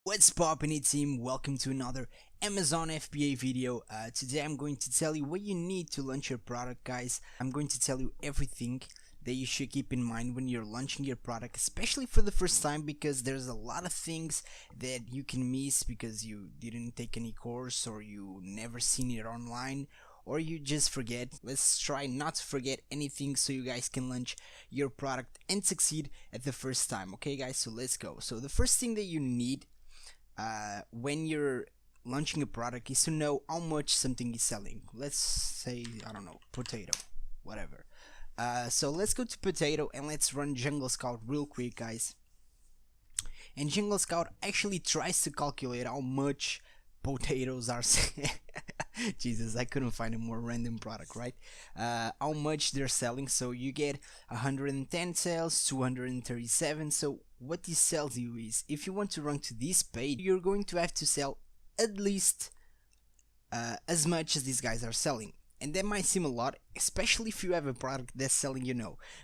What's poppin' it team? Welcome to another Amazon FBA video. Today I'm going to tell you what you need to launch your product, guys. I'm going to tell you everything that you should keep in mind when you're launching your product, especially for the first time, because there's a lot of things that you can miss because you didn't take any course or you never seen it online, or you just forget. Let's try not to forget anything so you guys can launch your product and succeed at the first time. Okay guys, so let's go. So the first thing that you need when you're launching a product is to know how much something is selling. Let's say, I don't know, potato, whatever. So let's go to potato and let's run Jungle Scout real quick, guys. And Jungle Scout actually tries to calculate how much potatoes are Jesus, I couldn't find a more random product, right? How much they're selling. So you get 110 sales, 237. So what this tells you is, if you want to rank to this page, you're going to have to sell at least as much as these guys are selling. And that might seem a lot, especially if you have a product that's selling,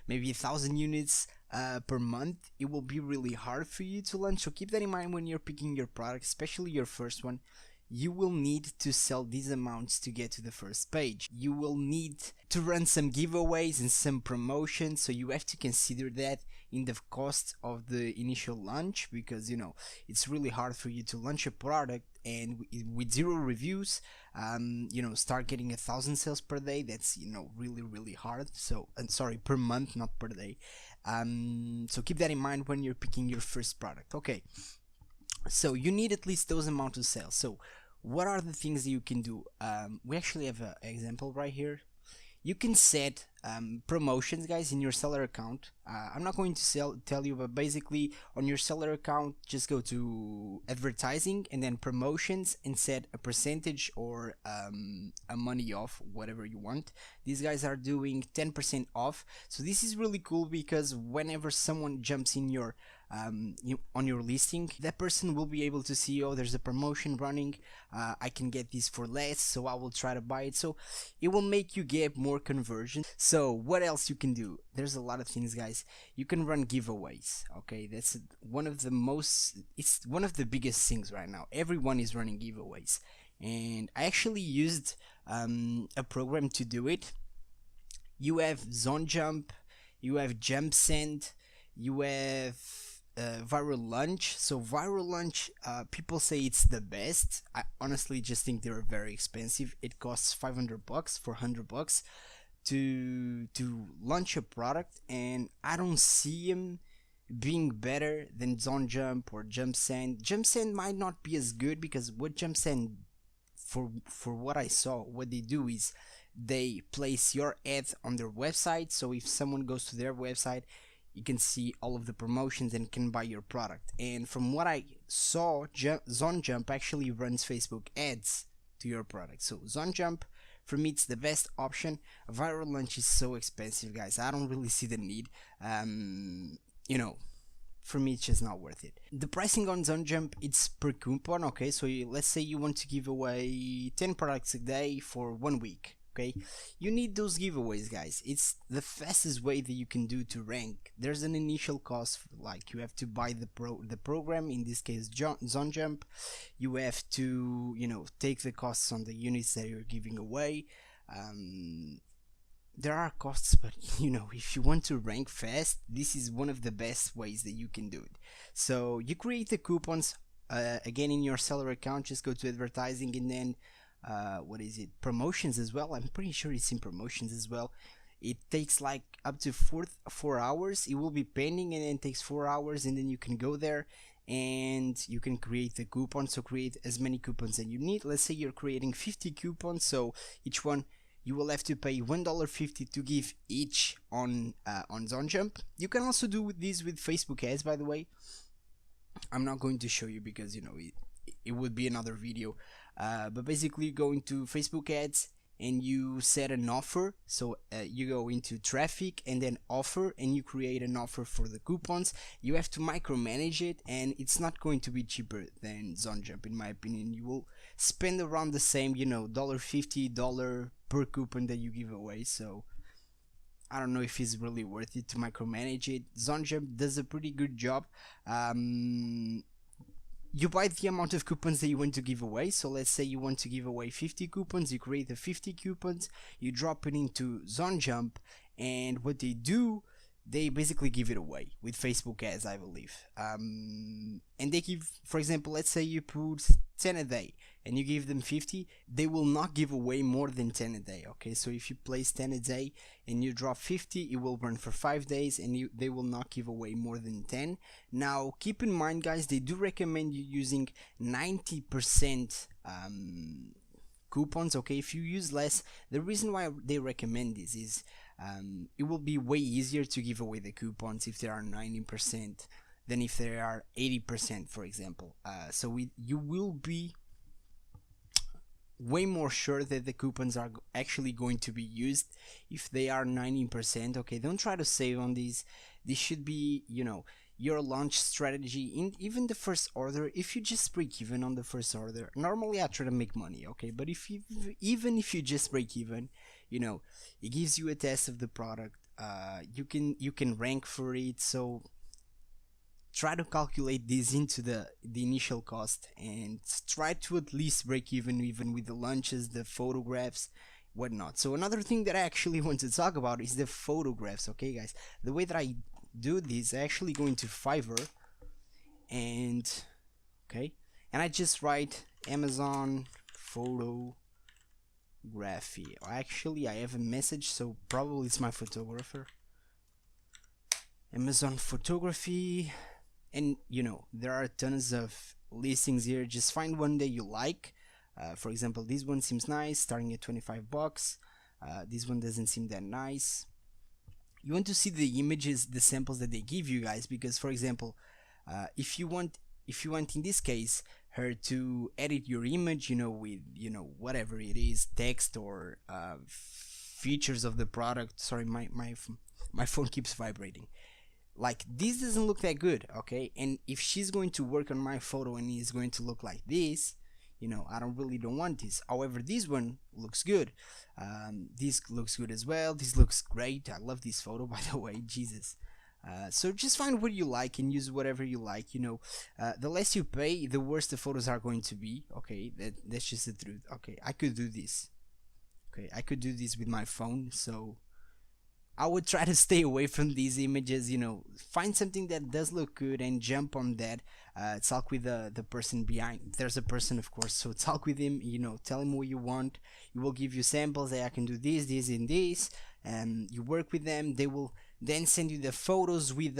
maybe 1,000 units per month. It will be really hard for you to launch. So keep that in mind when you're picking your product, especially your first one. You will need to sell these amounts to get to the first page. You will need to run some giveaways and some promotions, so you have to consider that in the cost of the initial launch, because it's really hard for you to launch a product and with 0 reviews start getting 1,000 sales per day. That's really hard. So sorry, per month, not per day. So keep that in mind when you're picking your first product. Okay, so you need at least those amount of sales. So what are the things that you can do? We actually have an example right here. You can set promotions, guys, in your seller account. I'm not going to tell you, but basically on your seller account, just go to advertising and then promotions and set a percentage or a money off, whatever you want. These guys are doing 10% off. So this is really cool, because whenever someone jumps in your on your listing, that person will be able to see, oh, there's a promotion running, I can get this for less, so I will try to buy it. So it will make you get more conversion. So what else you can do? There's a lot of things, guys. You can run giveaways. Okay, that's one of the biggest things right now. Everyone is running giveaways, and I actually used a program to do it. You have ZoneJump, you have JumpSend, you have Viral Launch. So Viral Launch, people say it's the best. I honestly just think they're very expensive. It costs $500 for $100 to launch a product, and I don't see them being better than ZoneJump or JumpSend. JumpSend might not be as good, because what JumpSend, for what I saw, what they do is they place your ad on their website. So if someone goes to their website, you can see all of the promotions and can buy your product. And from what I saw, ZoneJump actually runs Facebook ads to your product. So ZoneJump, for me, it's the best option. Viral Launch is so expensive, guys. I don't really see the need. For me, it's just not worth it. The pricing on ZoneJump, it's per coupon. Okay, so let's say you want to give away 10 products a day for 1 week. Okay, you need those giveaways, guys. It's the fastest way that you can do to rank. There's an initial cost, like you have to buy the program, in this case ZoneJump. You have to take the costs on the units that you're giving away. There are costs, but if you want to rank fast, this is one of the best ways that you can do it. So you create the coupons again in your seller account. Just go to advertising and then promotions as well. I'm pretty sure it's in promotions as well. It takes like up to 4 hours. It will be pending, and then it takes 4 hours, and then you can go there and you can create the coupon. So create as many coupons as you need. Let's say you're creating 50 coupons, so each one you will have to pay $1.50 to give each on ZoneJump. You can also do this with Facebook ads, by the way. I'm not going to show you because it would be another video. But basically, you go into Facebook ads and you set an offer. So you go into traffic and then offer, and you create an offer for the coupons. You have to micromanage it, and it's not going to be cheaper than ZoneJump, in my opinion. You will spend around the same, $1.50 per coupon that you give away. So I don't know if it's really worth it to micromanage it. ZoneJump does a pretty good job. you buy the amount of coupons that you want to give away. So let's say you want to give away 50 coupons, you create the 50 coupons, you drop it into ZonJump, and what they do, they basically give it away with Facebook ads, I believe. And they give, for example, let's say you put 10 a day and you give them 50, they will not give away more than 10 a day. Okay, so if you place 10 a day and you drop 50, it will run for 5 days, and they will not give away more than 10. Now keep in mind, guys, they do recommend you using 90% coupons. Okay, if you use less, the reason why they recommend this is it will be way easier to give away the coupons if there are 90% than if there are 80%, for example. So you will be way more sure that the coupons are actually going to be used if they are 90%. Okay, don't try to save on these. This should be, you know, your launch strategy in even the first order. If you just break even on the first order, normally I try to make money, okay, but even if you just break even, you know, it gives you a test of the product. You can rank for it, so try to calculate this into the initial cost and try to at least break even with the launches, the photographs, whatnot. So another thing that I actually want to talk about is the photographs. Okay, guys, the way that I do this, I actually go into Fiverr, and okay, and I just write Amazon photography. Actually, I have a message, so probably it's my photographer. Amazon photography, and you know, there are tons of listings here. Just find one that you like. For example, this one seems nice, starting at 25 bucks. This one doesn't seem that nice. You want to see the images, the samples that they give you, guys, because for example, if you want in this case her to edit your image, you know, with, you know, whatever it is, text or features of the product. Sorry, my phone keeps vibrating. Like, this doesn't look that good, okay? And if she's going to work on my photo and it's going to look like this, you know, I don't want this. However, this one looks good. This looks good as well. This looks great. I love this photo, by the way. Jesus. So just find what you like and use whatever you like. You know, the less you pay, the worse the photos are going to be. Okay, that's just the truth. Okay, I could do this. Okay, I could do this with my phone. So I would try to stay away from these images. You know, find something that does look good and jump on that. Talk with the person behind. There's a person, of course, so talk with him. You know, tell him what you want. He will give you samples. Hey, I can do this, this, and this. And you work with them. They will then send you the photos with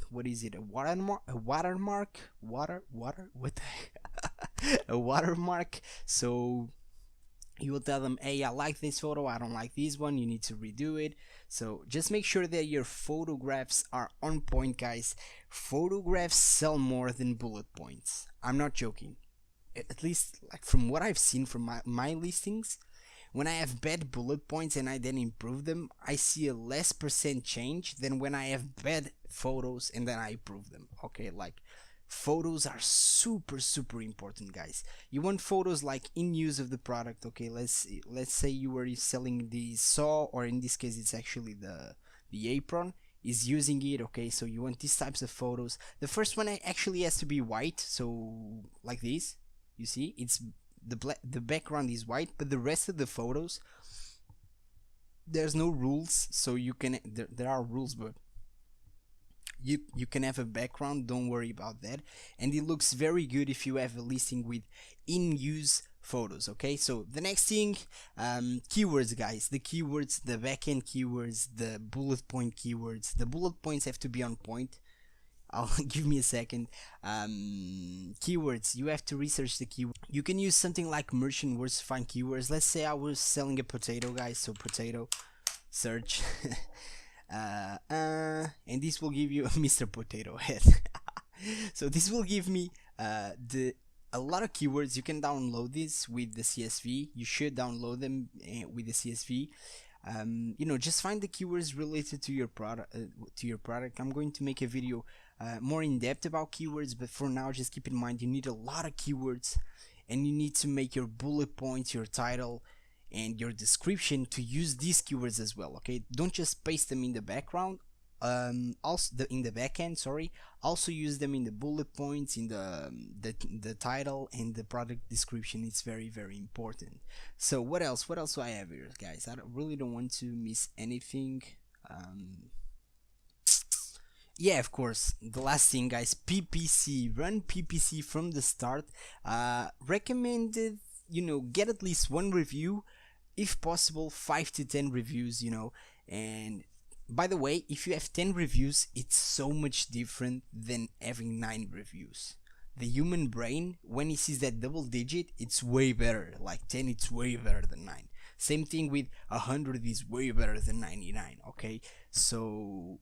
what is it? A watermark? What the heck? A watermark. So you will tell them, hey, I like this photo, I don't like this one, you need to redo it. So just make sure that your photographs are on point, guys. Photographs sell more than bullet points. I'm not joking. At least, like, from what I've seen from my listings, when I have bad bullet points and I then improve them, I see a less % change than when I have bad photos and then I improve them. Okay, like, photos are super important, guys. You want photos like in use of the product. Okay, let's say you were selling the saw, or in this case it's actually the apron is using it. Okay, so you want these types of photos. The first one actually has to be white, so like this, you see, it's the background is white, but the rest of the photos, there's no rules. So you can, there are rules, but you can have a background, don't worry about that. And it looks very good if you have a listing with in-use photos. Okay, so the next thing, keywords, guys. The keywords, the backend keywords, the bullet point keywords. The bullet points have to be on point. I'll give me a second. Keywords, you have to research the keyword. You can use something like merchant words to find keywords. Let's say I was selling a potato, guys, so potato, search. And this will give you a Mr. Potato Head. So this will give me a lot of keywords. You can download this with the CSV. You should download them with the CSV. You know, just find the keywords related to your product. I'm going to make a video more in depth about keywords, but for now, just keep in mind you need a lot of keywords, and you need to make your bullet points, your title, and your description to use these keywords as well. Okay, don't just paste them in the background. also in the backend, sorry, also use them in the bullet points, in the title and the product description. It's very, very important. So what else do I have here, guys? I really don't want to miss anything. Yeah, of course, the last thing, guys, PPC. Run PPC from the start. Recommended, get at least one review, if possible 5 to 10 reviews, and by the way, if you have 10 reviews, it's so much different than having 9 reviews. The human brain, when it sees that double digit, it's way better. Like 10, it's way better than 9. Same thing with 100 is way better than 99. Okay, so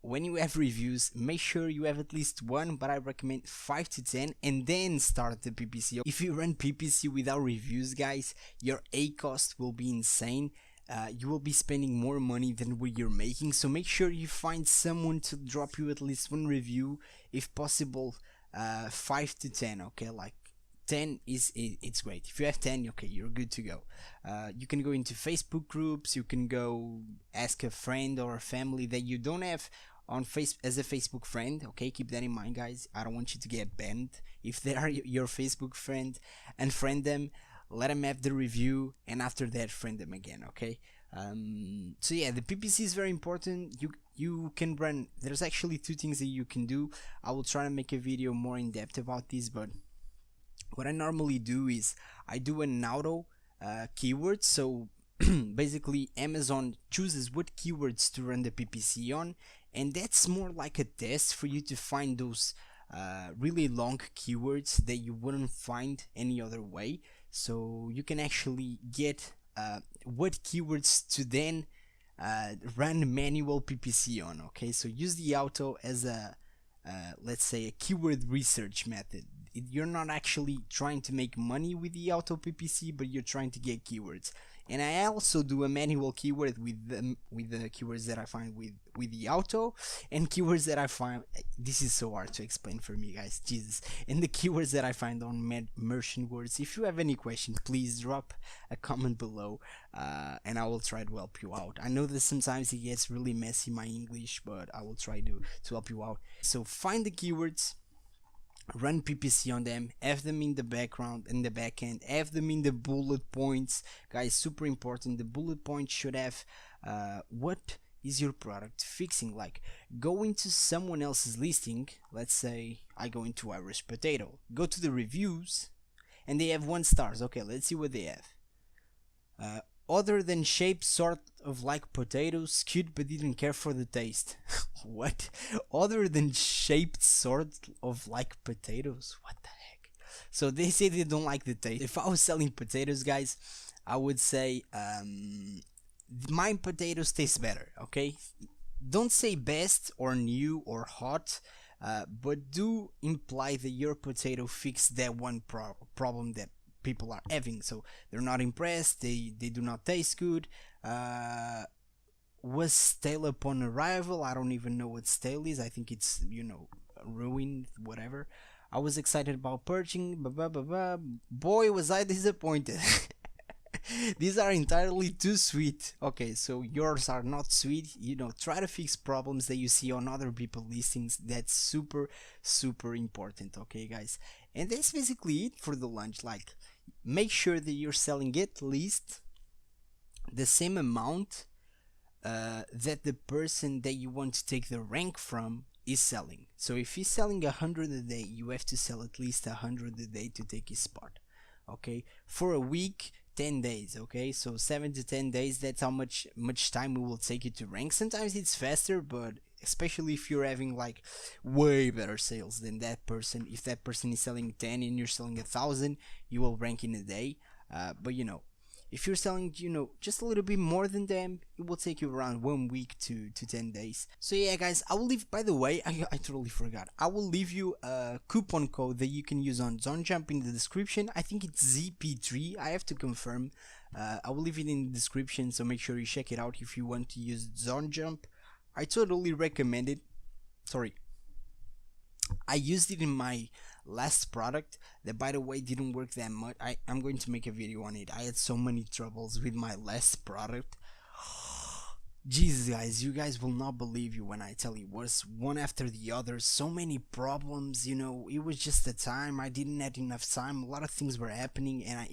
when you have reviews, make sure you have at least one, but I recommend 5 to 10, and then start the PPC. If you run PPC without reviews, guys, your ACoS will be insane. You will be spending more money than what you're making, so make sure you find someone to drop you at least one review, if possible 5 to 10. Okay, like 10 it's great. If you have 10, okay, you're good to go. You can go into Facebook groups, you can go ask a friend or a family that you don't have on as a Facebook friend. Okay, keep that in mind, guys. I don't want you to get banned. If they are your Facebook friend, unfriend them, let them have the review, and after that friend them again. Okay, so yeah, the PPC is very important. You can run, there's actually 2 things that you can do. I will try to make a video more in depth about this, but what I normally do is I do an auto keyword. So basically Amazon chooses what keywords to run the PPC on, and that's more like a test for you to find those really long keywords that you wouldn't find any other way. So you can actually get what keywords to then run manual PPC on. Okay, so use the auto as a let's say a keyword research method. You're not actually trying to make money with the auto PPC, but you're trying to get keywords. And I also do a manual keyword with the keywords that I find with the auto, and keywords that I find, this is so hard to explain for me, guys, Jesus, and the keywords that I find on Merchant Words. If you have any questions, please drop a comment below, and I will try to help you out. I know that sometimes it gets really messy, my English, but I will try to help you out. So find the keywords, run PPC on them, have them in the background, in the backend, have them in the bullet points, guys. Super important. The bullet points should have what is your product fixing. Like, go into someone else's listing. Let's say I go into Irish Potato, go to the reviews, and they have 1 stars. Okay, let's see what they have. Other than shape sort of like potatoes, cute but didn't care for the taste. What? Other than shaped sort of like potatoes? What the heck? So they say they don't like the taste. If I was selling potatoes, guys, I would say my potatoes taste better. Okay, don't say best or new or hot, but do imply that your potato fixed that one problem that people are having. So they're not impressed, they do not taste good, was stale upon arrival. I don't even know what stale is. I think it's, ruined, whatever. I was excited about purchasing, boy was I disappointed. These are entirely too sweet. Okay, so yours are not sweet. Try to fix problems that you see on other people listings. That's super important. Okay, guys, and that's basically it for the lunch. Like, make sure that you're selling at least the same amount that the person that you want to take the rank from is selling. So if he's selling 100 a day, you have to sell at least 100 a day to take his spot. Okay, for a week, 10 days. Okay, so 7 to 10 days, that's how much time it will take you to rank. Sometimes it's faster, but especially if you're having like way better sales than that person. If that person is selling 10 and you're selling 1,000, you will rank in a day. But if you're selling just a little bit more than them, it will take you around 1 week to 10 days. So yeah, guys, I will leave, by the way, I totally forgot, I will leave you a coupon code that you can use on ZoneJump in the description. I think it's ZP3, I have to confirm. I will leave it in the description, so make sure you check it out if you want to use ZoneJump. I totally recommend it. Sorry, I used it in my last product that, by the way, didn't work that much. I'm going to make a video on it. I had so many troubles with my last product. Jesus, guys, you guys will not believe you when I tell you, it was one after the other, so many problems, you know. It was just the time, I didn't have enough time, a lot of things were happening, and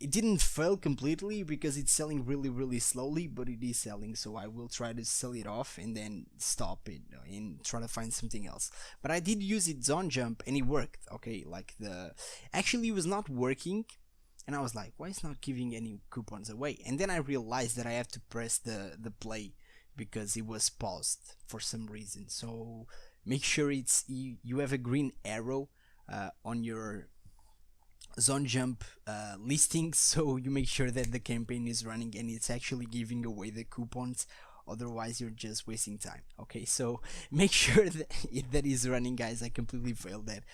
it didn't fail completely because it's selling really slowly, but it is selling, so I will try to sell it off and then stop it and try to find something else. But I did use it on Jump and it worked. Okay, like actually it was not working, and I was like, why is not giving any coupons away? And then I realized that I have to press the play because it was paused for some reason. So make sure it's you have a green arrow on your Zone Jump listing, so you make sure that the campaign is running and it's actually giving away the coupons. Otherwise you're just wasting time. Okay, so make sure that that is running, guys. I completely failed that,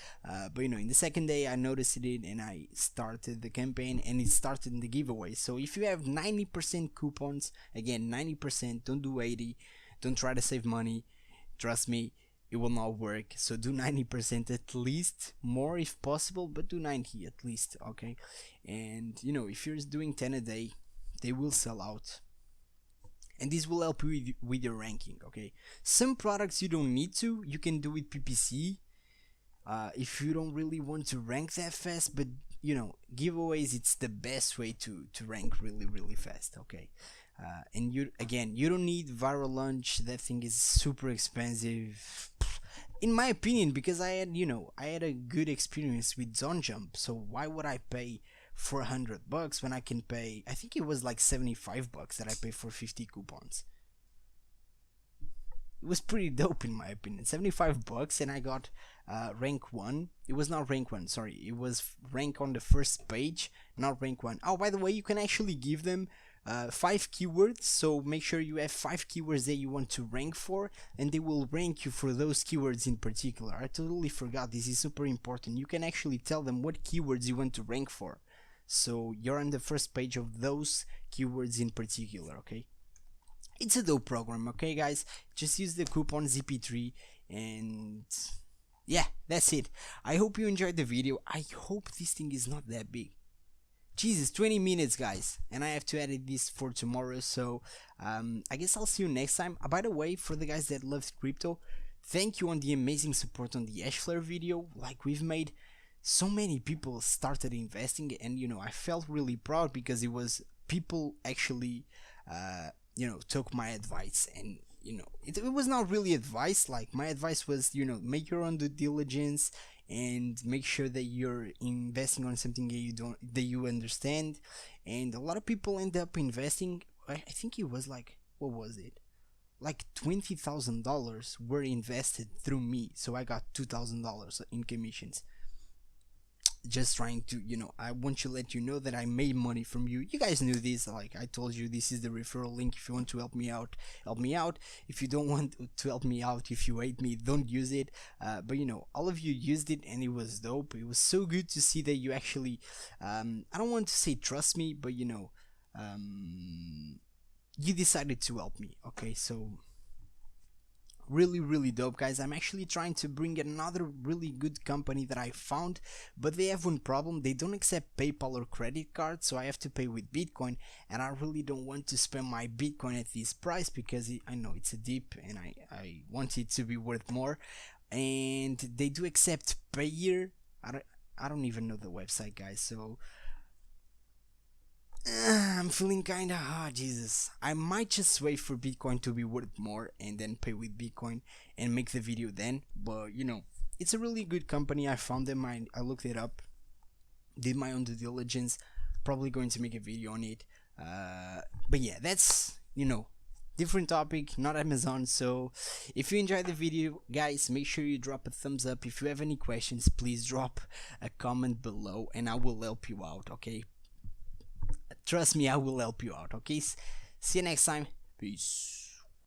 but you know, in the second day I noticed it and I started the campaign and it started in the giveaway. So if you have 90% coupons, again 90%, don't do 80, don't try to save money, trust me, it will not work. So do 90% at least, more if possible, but do 90 at least. Okay, and you know, if you're doing 10 a day, they will sell out, and this will help you with your ranking. Okay, some products you don't need to, you can do with PPC if you don't really want to rank that fast, but you know, giveaways, it's the best way to rank really fast. Okay, and you don't need viral launch. That thing is super expensive in my opinion, because I had a good experience with Zone Jump. So why would I pay $400 when I can pay, I think it was like $75 that I pay for 50 coupons? It was pretty dope in my opinion. $75, and I got rank 1. It was not rank 1, sorry, it was rank on the first page, not rank 1. Oh, by the way, you can actually give them 5 keywords, so make sure you have 5 keywords that you want to rank for, and they will rank you for those keywords in particular. I totally forgot, this is super important. You can actually tell them what keywords you want to rank for, so you're on the first page of those keywords in particular. Okay, it's a dope program. Okay guys, just use the coupon ZP3, and yeah, that's it. I hope you enjoyed the video. I hope this thing is not that big. Jesus, 20 minutes, guys, and I have to edit this for tomorrow, so I guess I'll see you next time. By the way, for the guys that love crypto, thank you on the amazing support on the Ashflare video. Like, we've made so many people started investing, and you know, I felt really proud because it was people actually took my advice. And you know, it was not really advice. Like, my advice was, you know, make your own due diligence and make sure that you're investing on something that you understand. And a lot of people end up investing, I think it was like, what was it, like $20,000 were invested through me, so I got $2,000 in commissions. Just trying to, you know, I want to let you know that I made money from you. You guys knew this. Like I told you, this is the referral link. If you want to help me out, help me out. If you don't want to help me out, if you hate me, don't use it. But you know, all of you used it and it was dope. It was so good to see that you actually I don't want to say trust me, but you know, you decided to help me. Okay, so really dope, guys. I'm actually trying to bring another really good company that I found, but they have one problem: they don't accept PayPal or credit card, so I have to pay with Bitcoin, and I really don't want to spend my Bitcoin at this price because I know it's a dip and I want it to be worth more. And they do accept Payeer. I don't even know the website, guys, so I'm feeling kinda hard. Jesus, I might just wait for Bitcoin to be worth more and then pay with Bitcoin and make the video then. But you know, it's a really good company. I found them, I looked it up, did my own due diligence, probably going to make a video on it. But yeah, that's, you know, different topic, not Amazon. So if you enjoyed the video, guys, make sure you drop a thumbs up. If you have any questions, please drop a comment below and I will help you out. Okay, trust me, I will help you out. Okay, see you next time. Peace.